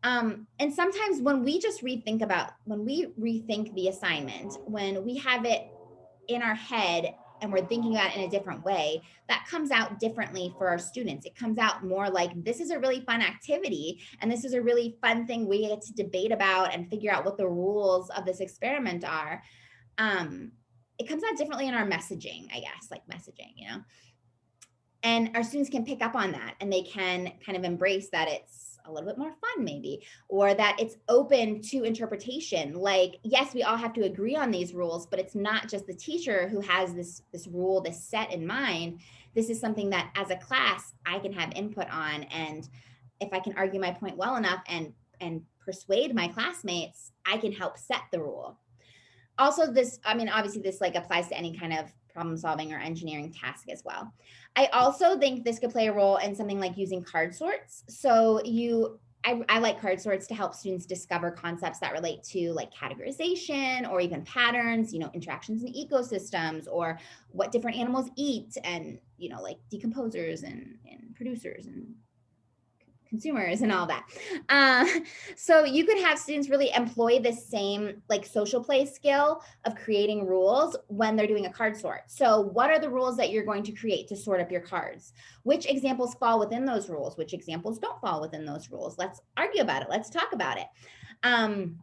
And sometimes when we rethink the assignment, when we have it in our head and we're thinking about it in a different way, that comes out differently for our students. It comes out more like, this is a really fun activity and this is a really fun thing we get to debate about and figure out what the rules of this experiment are. It comes out differently in our messaging, I guess, like messaging, and our students can pick up on that and they can kind of embrace that it's a little bit more fun maybe, or that it's open to interpretation. Like, yes, we all have to agree on these rules, but it's not just the teacher who has this rule, this set in mind. This is something that as a class, I can have input on. And if I can argue my point well enough and persuade my classmates, I can help set the rule. Also, obviously this like applies to any kind of problem solving or engineering task as well. I also think this could play a role in something like using card sorts. So I like card sorts to help students discover concepts that relate to like categorization or even patterns, interactions in ecosystems or what different animals eat and, like decomposers and producers and consumers and all that. So you could have students really employ this same like social play skill of creating rules when they're doing a card sort. So what are the rules that you're going to create to sort up your cards? Which examples fall within those rules? Which examples don't fall within those rules? Let's argue about it. Let's talk about it. And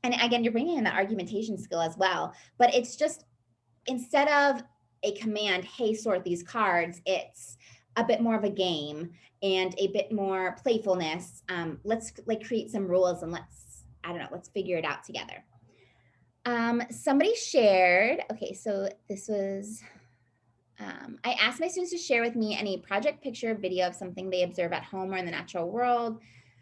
again, you're bringing in that argumentation skill as well, but it's just, instead of a command, hey, sort these cards, it's a bit more of a game and a bit more playfulness. Let's like create some rules and let's figure it out together. Somebody shared, okay, so this was, I asked my students to share with me any project, picture, video of something they observe at home or in the natural world.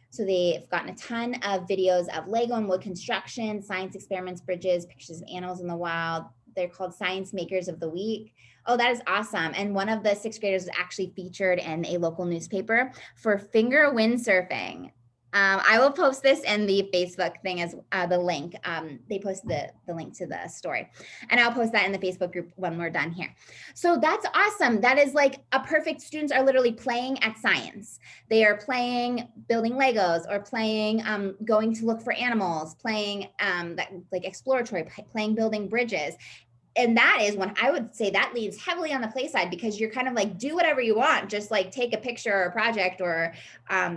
So they've gotten a ton of videos of Lego and wood construction, science experiments, bridges, pictures of animals in the wild. They're called Science Makers of the Week. Oh, that is awesome. And one of the sixth graders was actually featured in a local newspaper for finger windsurfing. I will post this in the Facebook thing as the link. They posted the link to the story. And I'll post that in the Facebook group when we're done here. So that's awesome. That is like a perfect, students are literally playing at science. They are playing building Legos or playing going to look for animals, playing that like exploratory, playing building bridges. And that is when I would say that leads heavily on the play side, because you're kind of like, do whatever you want, just like take a picture or a project or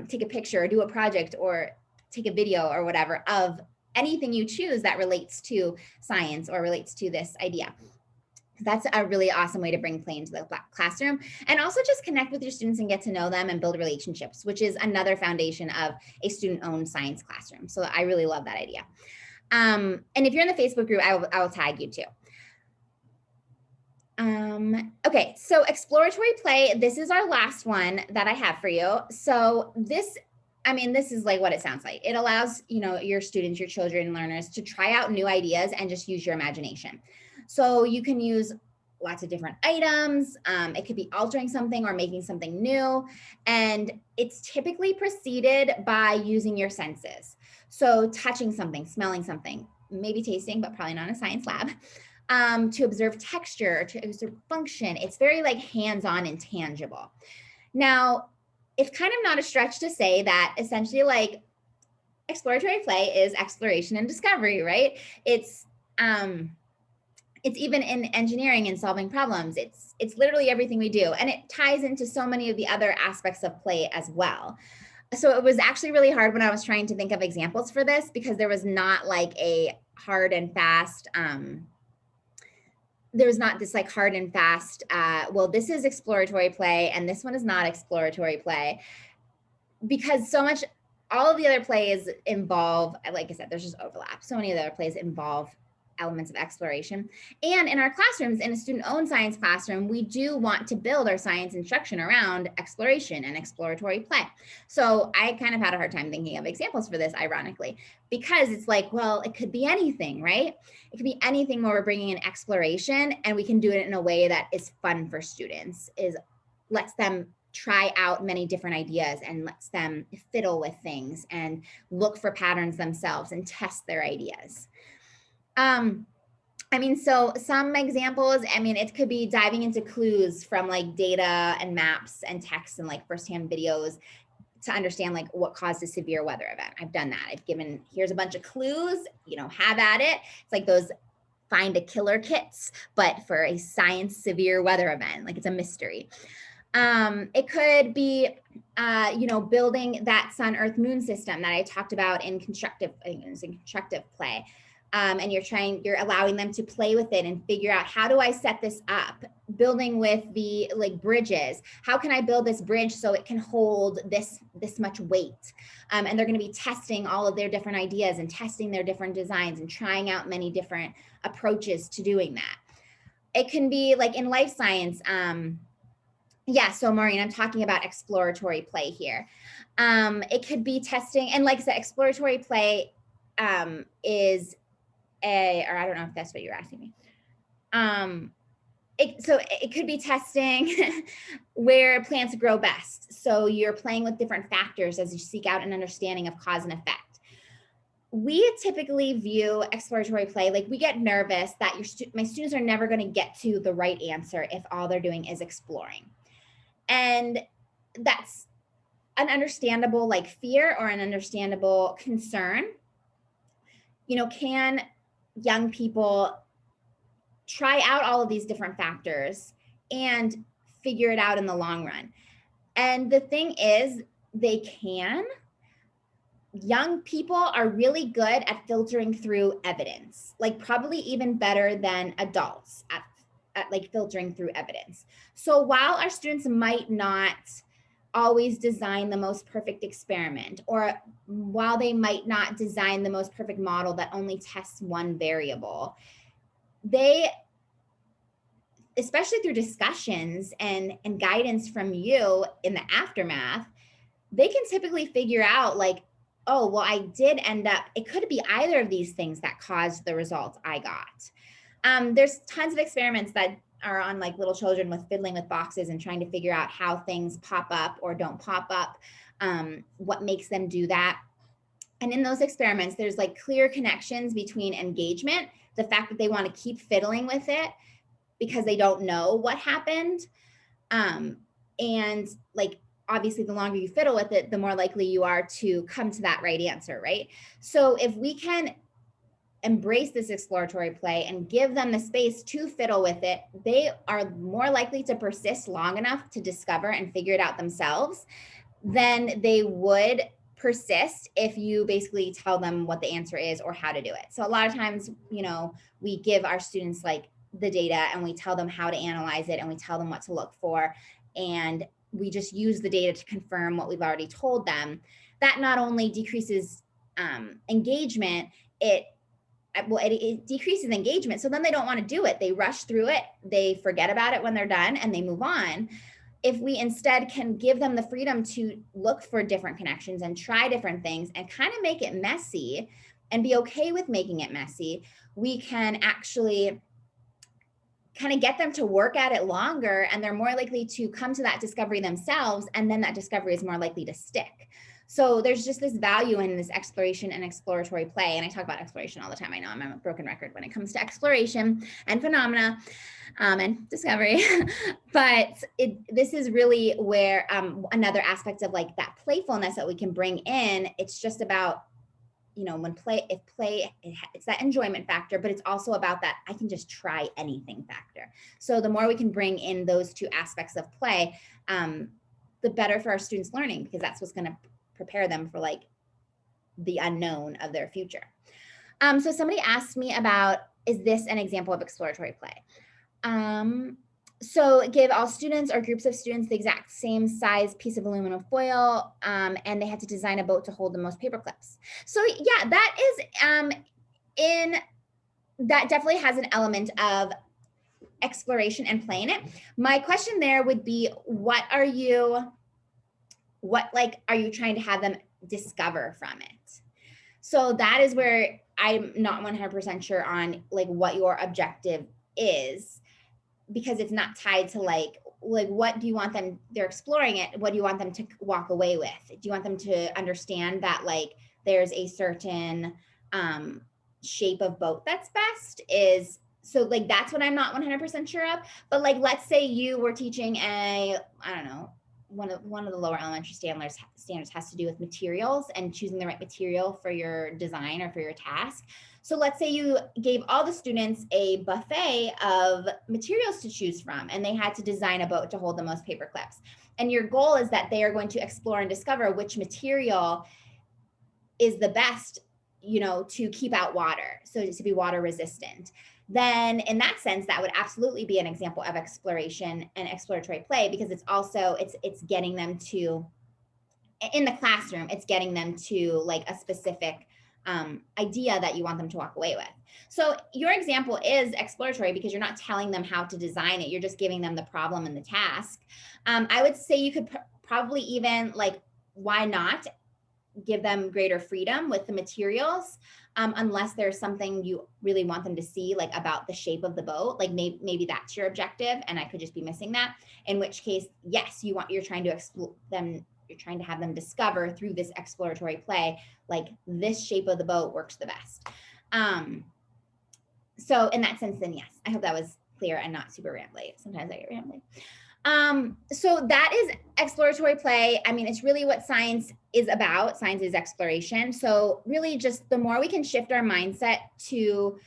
take a picture or do a project or take a video or whatever of anything you choose that relates to science or relates to this idea. That's a really awesome way to bring play into the classroom, and also just connect with your students and get to know them and build relationships, which is another foundation of a student-owned science classroom. So I really love that idea. And if you're in the Facebook group, I will tag you too. Okay, so exploratory play, this is our last one that I have for you. So this is like what it sounds like. It allows, your students, your children, learners to try out new ideas and just use your imagination. So you can use lots of different items. It could be altering something or making something new. And it's typically preceded by using your senses. So touching something, smelling something, maybe tasting, but probably not in a science lab. To observe texture, to observe function. It's very like hands-on and tangible. Now, it's kind of not a stretch to say that essentially like exploratory play is exploration and discovery, right? It's even in engineering and solving problems. It's literally everything we do. And it ties into so many of the other aspects of play as well. So it was actually really hard when I was trying to think of examples for this, because there was not like a hard and fast, there was not this like hard and fast, well, this is exploratory play and this one is not exploratory play, because so much, all of the other plays involve, like I said, there's just overlap. So many of the other plays involve elements of exploration. And in our classrooms, in a student-owned science classroom, we do want to build our science instruction around exploration and exploratory play. So I kind of had a hard time thinking of examples for this, ironically, because it's like, well, it could be anything, right? It could be anything where we're bringing in exploration and we can do it in a way that is fun for students, lets them try out many different ideas and lets them fiddle with things and look for patterns themselves and test their ideas. I mean, so some examples, I mean, it could be diving into clues from like data and maps and text and like firsthand videos to understand like what caused a severe weather event. I've done that. I've given, here's a bunch of clues, you know, have at it. It's like those find a killer kits, but for a science severe weather event, like it's a mystery. It could be, you know, building that sun, earth, moon system that I talked about in constructive play. And you're allowing them to play with it and figure out, how do I set this up? Building with the like bridges. How can I build this bridge so it can hold this much weight? And they're going to be testing all of their different ideas and testing their different designs and trying out many different approaches to doing that. It can be like in life science. Yeah, so Maureen, I'm talking about exploratory play here. It could be testing, and like I said, exploratory play is or I don't know if that's what you're asking me. So it could be testing where plants grow best. So you're playing with different factors as you seek out an understanding of cause and effect. We typically view exploratory play, like we get nervous that my students are never going to get to the right answer if all they're doing is exploring. And that's an understandable like fear or an understandable concern. You know, can young people try out all of these different factors and figure it out in the long run? And the thing is, they can. Young people are really good at filtering through evidence, like probably even better than adults at like filtering through evidence. So while our students might not always design the most perfect experiment, or while they might not design the most perfect model that only tests one variable, they, especially through discussions and guidance from you in the aftermath, they can typically figure out like, oh, well, I did end up, it could be either of these things that caused the results I got. There's tons of experiments that are on like little children with fiddling with boxes and trying to figure out how things pop up or don't pop up, what makes them do that. And in those experiments, there's like clear connections between engagement, the fact that they want to keep fiddling with it because they don't know what happened. And like, obviously, the longer you fiddle with it, the more likely you are to come to that right answer, right? So if we can embrace this exploratory play and give them the space to fiddle with it, they are more likely to persist long enough to discover and figure it out themselves than they would persist if you basically tell them what the answer is or how to do it. So a lot of times, you know, we give our students like the data and we tell them how to analyze it and we tell them what to look for, and we just use the data to confirm what we've already told them. That not only decreases engagement, it decreases engagement. So then they don't want to do it. They rush through it. They forget about it when they're done and they move on. If we instead can give them the freedom to look for different connections and try different things and kind of make it messy and be okay with making it messy, we can actually kind of get them to work at it longer, and they're more likely to come to that discovery themselves. And then that discovery is more likely to stick. So there's just this value in this exploration and exploratory play. And I talk about exploration all the time. I know I'm a broken record when it comes to exploration and phenomena and discovery. But this is really where another aspect of like that playfulness that we can bring in. It's just about, when it's that enjoyment factor, but it's also about that I can just try anything factor. So the more we can bring in those two aspects of play, the better for our students learning, because that's what's going to prepare them for like the unknown of their future. So somebody asked me about, is this an example of exploratory play? So give all students or groups of students the exact same size piece of aluminum foil, and they had to design a boat to hold the most paper clips. So yeah, that is that definitely has an element of exploration and play in it. My question there would be, what are you trying to have them discover from it? So that is where I'm not 100% sure on like what your objective is, because it's not tied to like what do you want them, they're exploring it, what do you want them to walk away with? Do you want them to understand that like there's a certain shape of boat that's best? So like that's what I'm not 100% sure of. But like, let's say you were teaching one of the lower elementary standards has to do with materials and choosing the right material for your design or for your task. So let's say you gave all the students a buffet of materials to choose from, and they had to design a boat to hold the most paper clips. And your goal is that they are going to explore and discover which material is the best, to keep out water, so to be water resistant. Then in that sense, that would absolutely be an example of exploration and exploratory play, because it's also, it's getting them to, in the classroom, it's getting them to like a specific idea that you want them to walk away with. So your example is exploratory because you're not telling them how to design it. You're just giving them the problem and the task. I would say you could probably even like, why not give them greater freedom with the materials, unless there's something you really want them to see, like about the shape of the boat, like maybe that's your objective and I could just be missing that, in which case, yes, you're trying to you're trying to have them discover through this exploratory play, like this shape of the boat works the best. So in that sense, then yes, I hope that was clear and not super rambly. Sometimes I get rambly. So that is exploratory play. I mean, it's really what science is about. Science is exploration. So really just the more we can shift our mindset to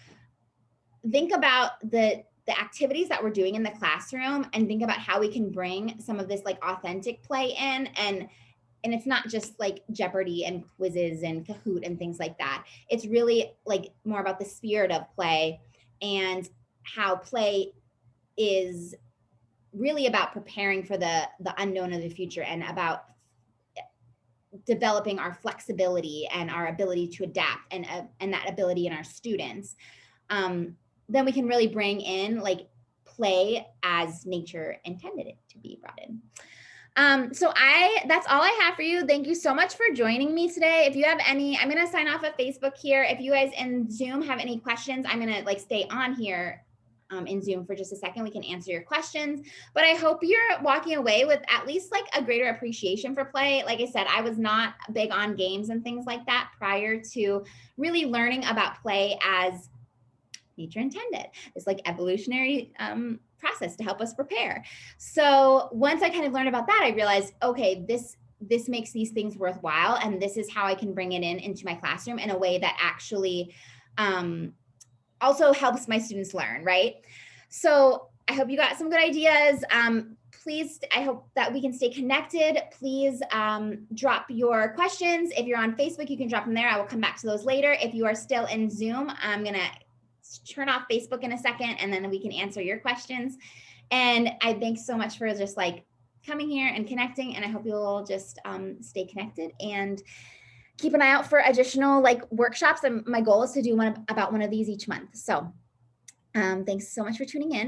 think about the activities that we're doing in the classroom and think about how we can bring some of this like authentic play in, and it's not just like Jeopardy and quizzes and Kahoot and things like that. It's really like more about the spirit of play and how play is really about preparing for the unknown of the future, and about developing our flexibility and our ability to adapt, and that ability in our students. Then we can really bring in like play as nature intended it to be brought in. So that's all I have for you. Thank you so much for joining me today. If you have any, I'm going to sign off of Facebook here. If you guys in Zoom have any questions, I'm going to like stay on here in Zoom for just a second. We can answer your questions, but I hope you're walking away with at least like a greater appreciation for play. Like I said, I was not big on games and things like that prior to really learning about play as nature intended. It's like evolutionary process to help us prepare. So once I kind of learned about that, I realized, okay, this makes these things worthwhile, and this is how I can bring it into my classroom in a way that actually also helps my students learn, right? So I hope you got some good ideas. Please, I hope that we can stay connected. Please drop your questions. If you're on Facebook, you can drop them there. I will come back to those later. If you are still in Zoom, I'm gonna turn off Facebook in a second, and then we can answer your questions. And I thank so much for just like coming here and connecting, and I hope you'll just stay connected and keep an eye out for additional like workshops. And my goal is to do about one of these each month. So thanks so much for tuning in.